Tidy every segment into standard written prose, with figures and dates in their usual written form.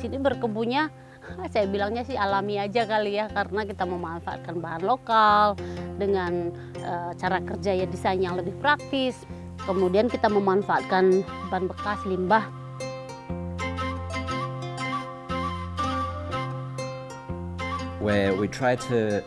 sini berkebunnya, saya bilangnya sih alami aja kali ya, karena kita memanfaatkan bahan lokal dengan cara kerja ya desain yang lebih praktis. Kemudian kita memanfaatkan bahan bekas, limbah. Where we try to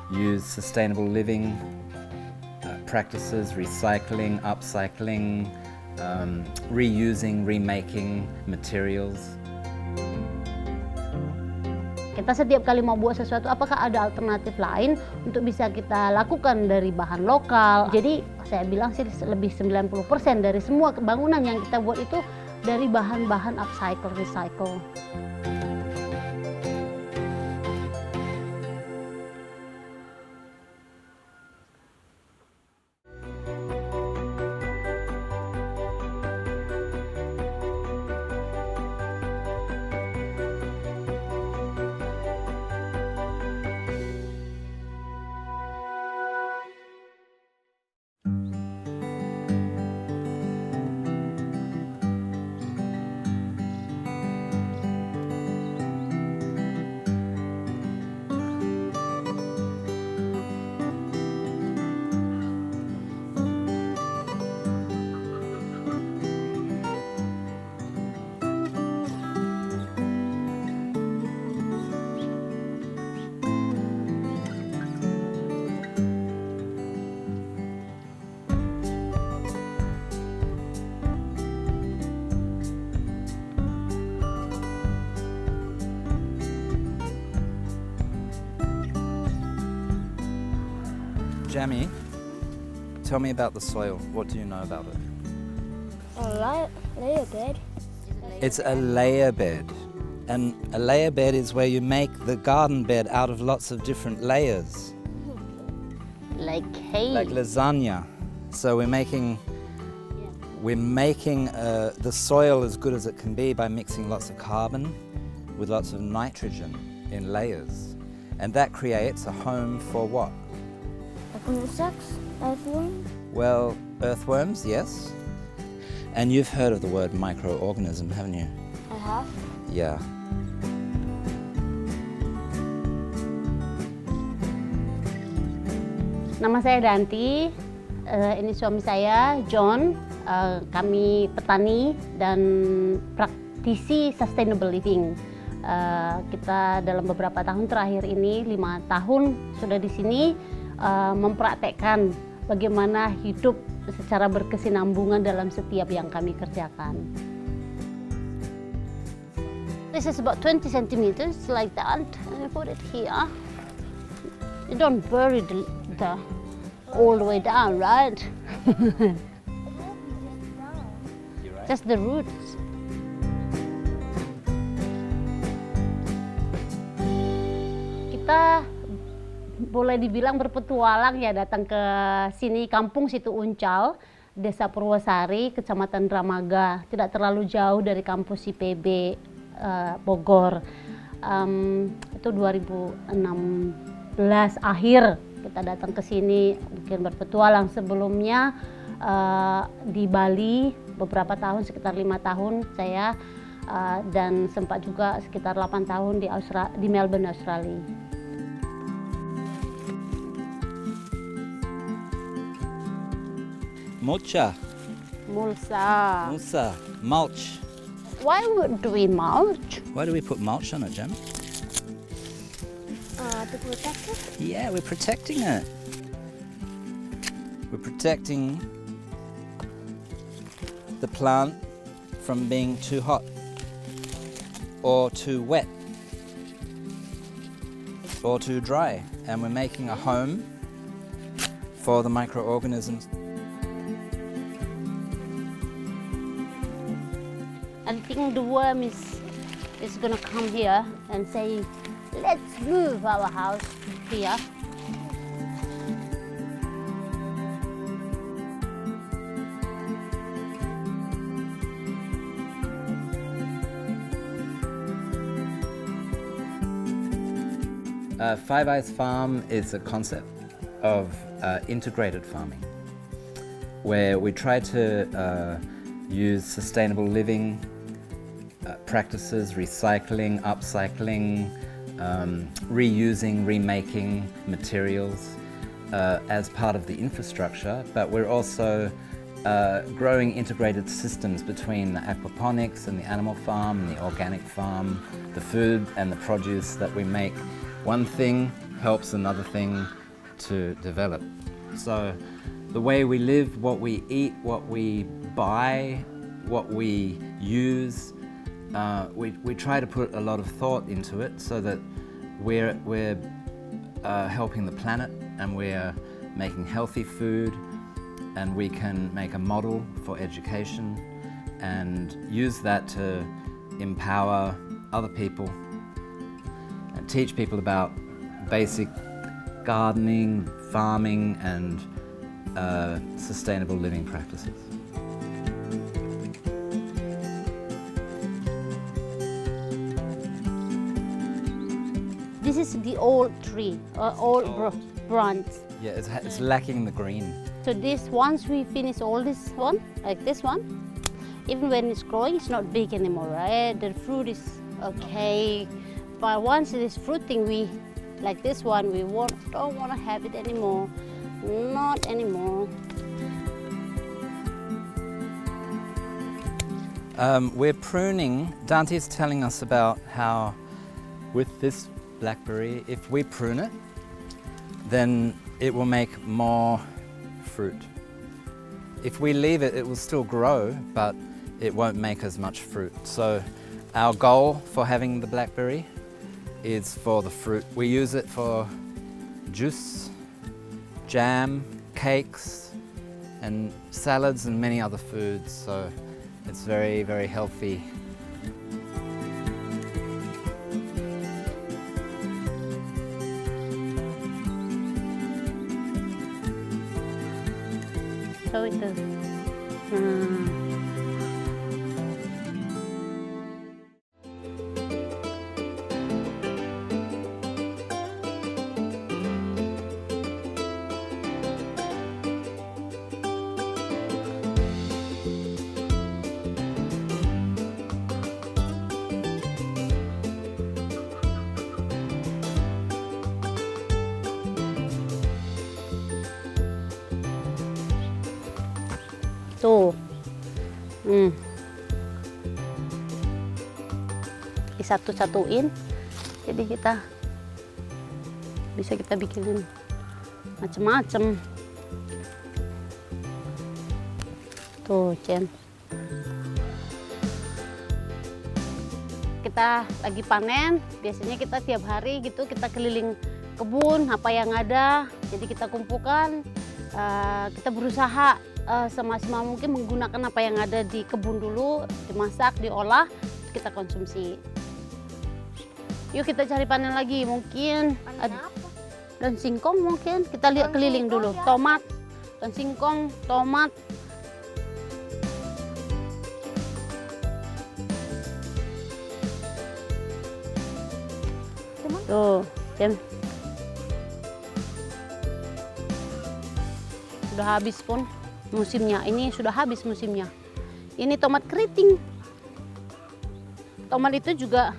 use sustainable living practices, recycling, upcycling, reusing, remaking materials. Kita setiap kali mau buat sesuatu, apakah ada alternatif lain untuk bisa kita lakukan dari bahan lokal. Jadi saya bilang sih lebih 90% dari semua bangunan yang kita buat itu dari bahan-bahan upcycle, recycle. Jamie, tell me about the soil. What do you know about it? A layer bed. It's a layer bed. And a layer bed is where you make the garden bed out of lots of different layers. Like hay. Like lasagna. So we're making the soil as good as it can be by mixing lots of carbon with lots of nitrogen in layers. And that creates a home for what? Insects, earthworms. Well, earthworms, yes. And you've heard of the word microorganism, haven't you? I have. Yeah. Nama saya Danti, ini suami saya John. Kami petani dan praktisi sustainable living. Kita dalam beberapa tahun terakhir ini, 5 tahun sudah di sini, mempraktekkan bagaimana hidup secara berkesinambungan dalam setiap yang kami kerjakan. This is about 20 centimeters like that, and I put it here. You don't bury the all the way down, right? Just the roots. Kita boleh dibilang berpetualang ya, datang ke sini, kampung Situ Uncal, Desa Purwosari, Kecamatan Dramaga, tidak terlalu jauh dari kampus IPB Bogor. Itu 2016 akhir kita datang ke sini, bikin berpetualang. Sebelumnya di Bali beberapa tahun, sekitar 5 tahun saya, dan sempat juga sekitar 8 tahun di Melbourne, Australia. Mulcha. Mulsa. Mulsa. Mulch. Why do we mulch? Why do we put mulch on it, Jem? To protect it. Yeah, we're protecting it. We're protecting the plant from being too hot or too wet or too dry, and we're making a home for the microorganisms. I think the worm is gonna come here and say, let's move our house here. Five Eyes Farm is a concept of integrated farming, where we try to use sustainable living practices, recycling, upcycling, reusing, remaking materials as part of the infrastructure, but we're also growing integrated systems between the aquaponics and the animal farm and the organic farm, the food and the produce that we make. One thing helps another thing to develop. So the way we live, what we eat, what we buy, what we use, we try to put a lot of thought into it so that we're helping the planet and we're making healthy food, and we can make a model for education and use that to empower other people and teach people about basic gardening, farming and sustainable living practices. This is the old tree, old branch. Yeah, it's lacking the green. So this, once we finish all this one, like this one, even when it's growing, it's not big anymore, right? The fruit is okay, but once it is fruiting, we, like this one, we don't want to have it anymore, not anymore. We're pruning. Dante's telling us about how with this blackberry, if we prune it, then it will make more fruit. If we leave it, it will still grow, but it won't make as much fruit. So our goal for having the blackberry is for the fruit. We use it for juice, jam, cakes, and salads and many other foods. So it's very, very healthy. So it is. Tuh, disatu-satuin, jadi kita bisa bikinin macem-macem. Tuh, Jen. Kita lagi panen, biasanya kita tiap hari gitu kita keliling kebun, apa yang ada, jadi kita kumpulkan, kita berusaha semaksimal mungkin menggunakan apa yang ada di kebun dulu, dimasak, diolah, kita konsumsi. Yuk kita cari panen lagi, mungkin daun singkong mungkin, kita lihat keliling dulu, tomat, daun singkong, tomat. Tuh, Jen. Sudah habis pun musimnya, ini sudah habis musimnya. Ini tomat keriting. Tomat itu juga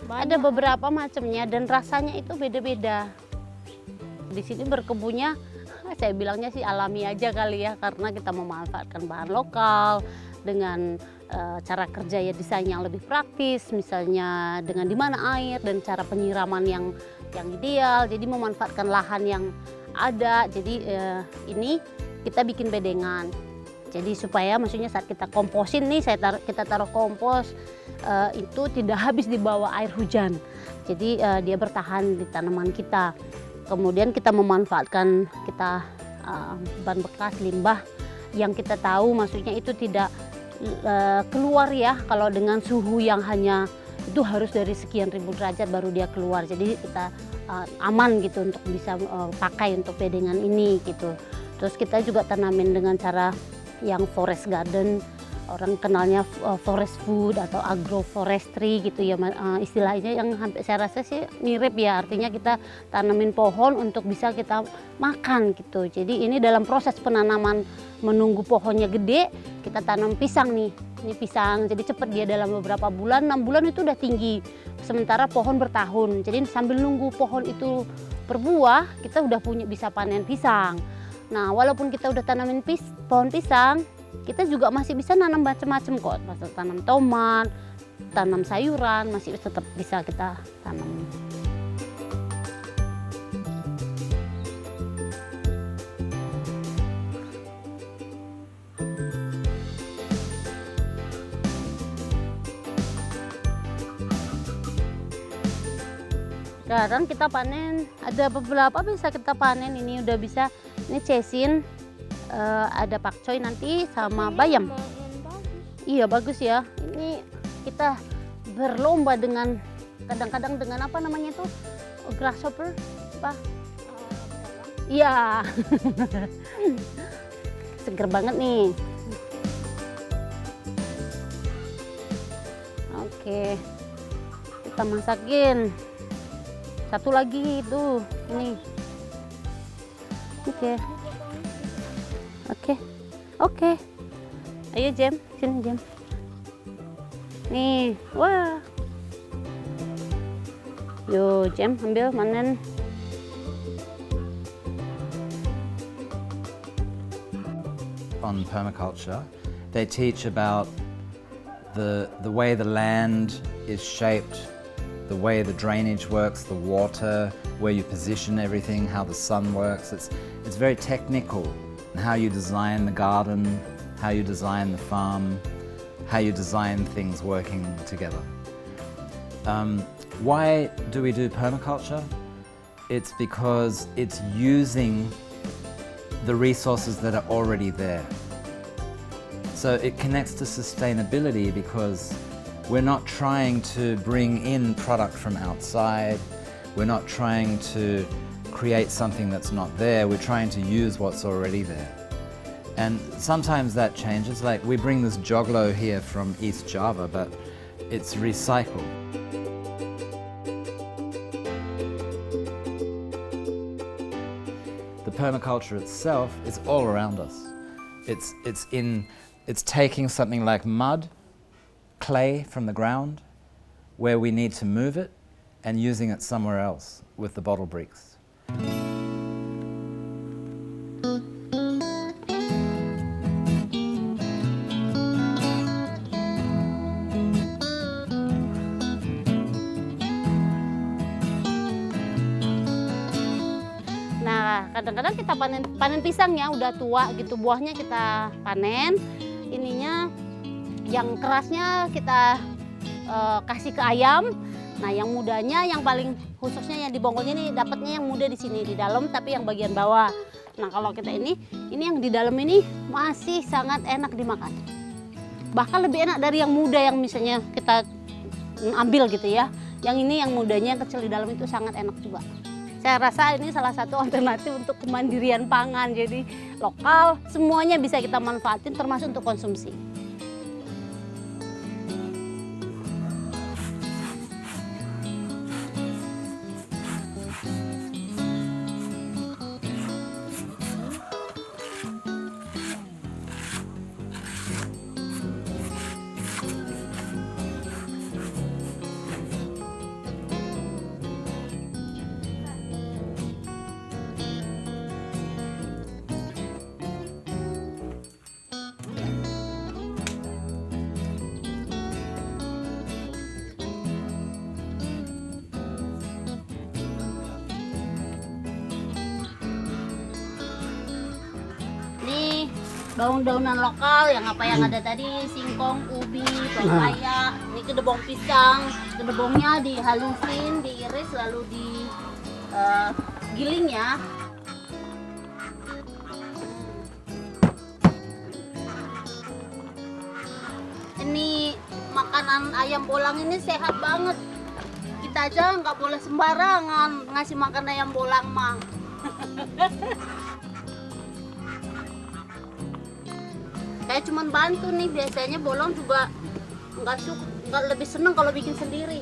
ada beberapa macamnya dan rasanya itu beda-beda. Di sini berkebunnya, saya bilangnya sih alami aja kali ya, karena kita memanfaatkan bahan lokal dengan cara kerja ya desain yang lebih praktis, misalnya dengan di mana air dan cara penyiraman yang ideal. Jadi memanfaatkan lahan yang ada. Jadi ini kita bikin bedengan, jadi supaya maksudnya saat kita komposin nih, kita taruh kompos itu tidak habis di bawah air hujan, jadi dia bertahan di tanaman kita. Kemudian kita memanfaatkan ban bekas, limbah yang kita tahu maksudnya itu tidak keluar ya, kalau dengan suhu yang hanya itu harus dari sekian ribu derajat baru dia keluar, jadi kita aman gitu untuk bisa pakai untuk bedengan ini gitu. Terus kita juga tanamin dengan cara yang forest garden, orang kenalnya forest food atau agroforestry gitu ya, istilahnya yang hampir saya rasa sih mirip ya, artinya kita tanamin pohon untuk bisa kita makan gitu. Jadi ini dalam proses penanaman menunggu pohonnya gede, kita tanam pisang nih. Ini pisang, jadi cepat dia dalam beberapa bulan, 6 bulan itu udah tinggi. Sementara pohon bertahun, jadi sambil nunggu pohon itu berbuah, kita udah bisa panen pisang. Nah, walaupun kita udah tanamin pohon pisang, kita juga masih bisa nanam macam-macam kok. Masih tanam tomat, tanam sayuran, masih tetap bisa kita tanam. Sekarang kita panen, ada beberapa bisa kita panen. Ini udah bisa, ini cesin, ada pakcoy nanti sama bayam. Iya bagus ya. Ini kita berlomba dengan kadang-kadang dengan apa namanya itu, grasshopper, apa? Iya. Seger banget nih. Oke, kita masakin. Satu lagi itu, ini. Oke. Ayo Jem, sini Jem. Nih, wah. Yo Jem, ambil manen. On permaculture, they teach about the way the land is shaped, the way the drainage works, the water, where you position everything, how the sun works. It's very technical. And how you design the garden, how you design the farm, how you design things working together. Why do we do permaculture? It's because it's using the resources that are already there. So it connects to sustainability because we're not trying to bring in product from outside. We're not trying to create something that's not there. We're trying to use what's already there. And sometimes that changes. Like we bring this joglo here from East Java, but it's recycled. The permaculture itself is all around us. It's taking something like mud, clay from the ground, where we need to move it, and using it somewhere else with the bottle bricks. Nah, kadang-kadang kita panen pisangnya udah tua gitu, buahnya kita panen, ininya yang kerasnya kita kasih ke ayam. Nah, yang mudanya, yang paling khususnya yang di bonggolnya ini dapatnya yang muda di sini di dalam, tapi yang bagian bawah. Nah, kalau kita ini yang di dalam ini masih sangat enak dimakan. Bahkan lebih enak dari yang muda yang misalnya kita ambil gitu ya. Yang ini yang mudanya yang kecil di dalam itu sangat enak juga. Saya rasa ini salah satu alternatif untuk kemandirian pangan. Jadi lokal, semuanya bisa kita manfaatin termasuk untuk konsumsi. Daun-daunan lokal yang ada tadi, singkong, ubi, pepaya, ini kedebong pisang. Kedebongnya dihalusin, diiris lalu digiling ya. Ini makanan ayam bolang ini sehat banget. Kita aja nggak boleh sembarangan ngasih makan ayam bolang mah. Saya cuma bantu nih, biasanya bolong juga nggak lebih seneng kalau bikin sendiri.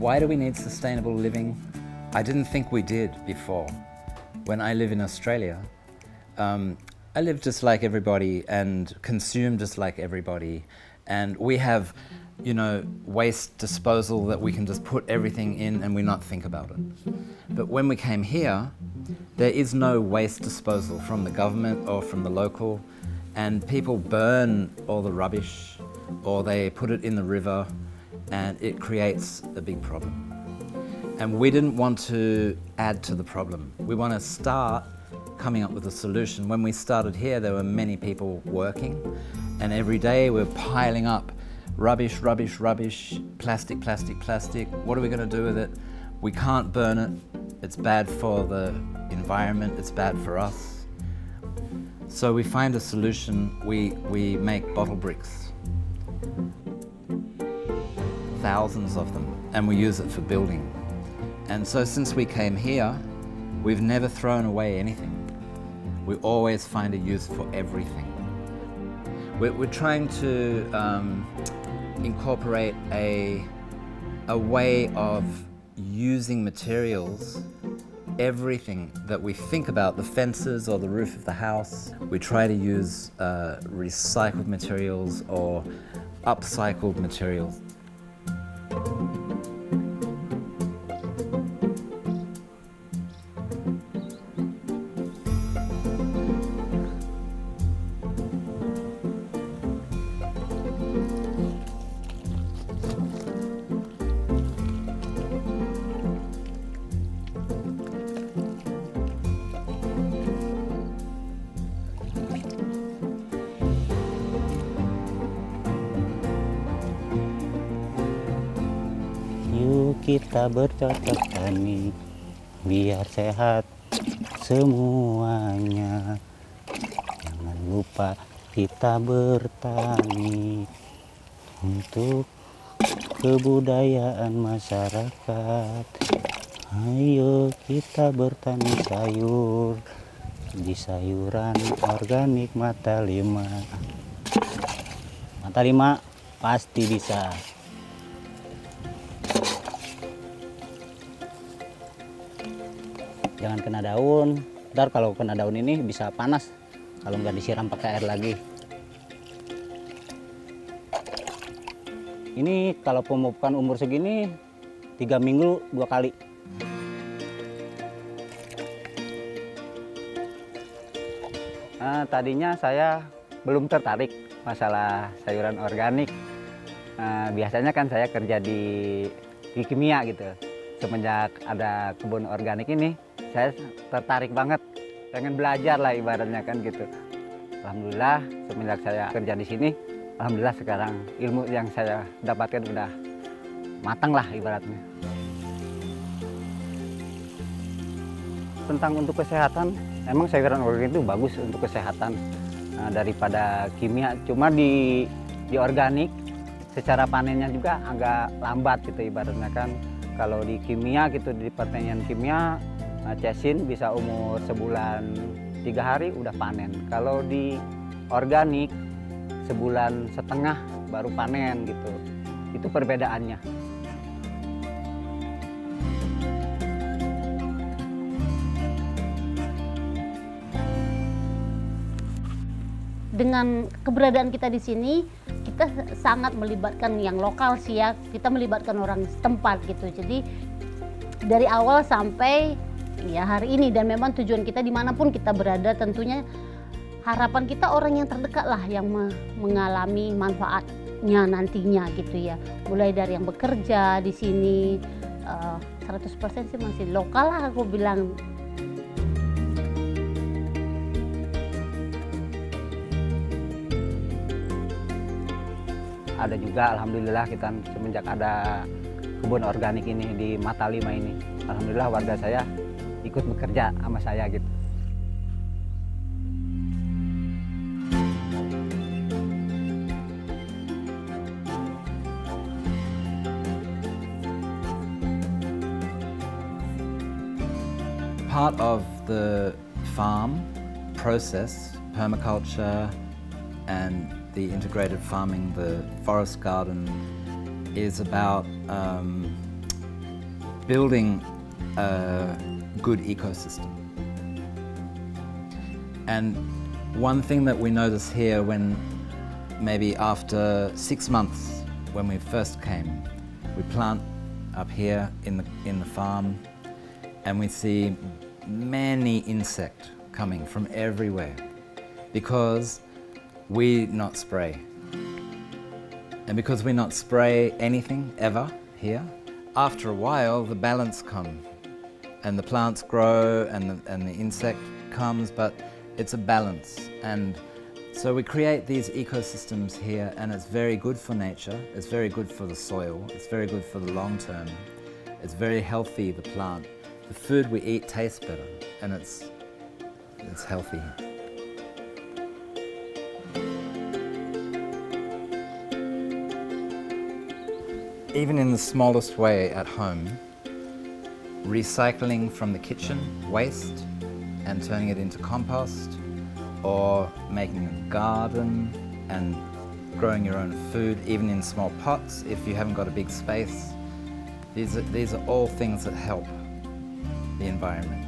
Why do we need sustainable living? I didn't think we did before. When I live in Australia, I live just like everybody and consume just like everybody. And we have, waste disposal that we can just put everything in and we not think about it. But when we came here, there is no waste disposal from the government or from the local, and people burn all the rubbish or they put it in the river, and it creates a big problem. And we didn't want to add to the problem. We want to start coming up with a solution. When we started here, there were many people working, and every day we're piling up rubbish, rubbish, rubbish, plastic, plastic, plastic. What are we going to do with it? We can't burn it. It's bad for the environment. It's bad for us. So we find a solution. We make bottle bricks. Thousands of them, and we use it for building. And so since we came here, we've never thrown away anything. We always find a use for everything. We're trying to incorporate a way of using materials, everything that we think about, the fences or the roof of the house. We try to use recycled materials or upcycled materials. Kita bercocok tani biar sehat semuanya. Jangan lupa kita bertani untuk kebudayaan masyarakat. Ayo kita bertani sayur di sayuran organik mata 5. Mata 5 pasti bisa. Jangan kena daun, ntar kalau kena daun ini bisa panas kalau nggak disiram pakai air lagi. Ini kalau pemupukan umur segini 3 minggu 2 kali. Nah, tadinya saya belum tertarik masalah sayuran organik. Biasanya kan saya kerja di kimia gitu. Semenjak ada kebun organik ini, saya tertarik banget, pengen belajar lah ibaratnya kan gitu. Alhamdulillah semenjak saya kerja di sini, alhamdulillah sekarang ilmu yang saya dapatkan udah matang lah ibaratnya. tentang untuk kesehatan, emang sayuran organik itu bagus untuk kesehatan daripada kimia. Cuma di organik secara panennya juga agak lambat gitu ibaratnya kan. Kalau di kimia gitu, di pertanian kimia, cesin bisa umur sebulan 3 hari udah panen. Kalau di organik sebulan setengah baru panen gitu. Itu perbedaannya. Dengan keberadaan kita di sini, kita sangat melibatkan yang lokal sih ya. Kita melibatkan orang setempat gitu. Jadi dari awal sampai ya hari ini, dan memang tujuan kita dimanapun kita berada, tentunya harapan kita orang yang terdekat lah yang mengalami manfaatnya nantinya gitu ya. Mulai dari yang bekerja di sini, 100% sih masih lokal lah aku bilang. Ada juga alhamdulillah kita semenjak ada kebun organik ini di Mata 5 ini, alhamdulillah warga saya ikut bekerja sama saya gitu. Part of the farm process, permaculture and the integrated farming, the forest garden, is about building a good ecosystem. And one thing that we notice here, when maybe after 6 months when we first came, we plant up here in the farm, and we see many insects coming from everywhere because we not spray. And because we not spray anything ever here, after a while the balance comes and the plants grow and the insect comes, but it's a balance. And so we create these ecosystems here, and it's very good for nature, it's very good for the soil, it's very good for the long term, it's very healthy, the plant. The food we eat tastes better, and it's healthy. Even in the smallest way at home, recycling from the kitchen waste and turning it into compost, or making a garden and growing your own food, even in small pots if you haven't got a big space. These are all things that help the environment.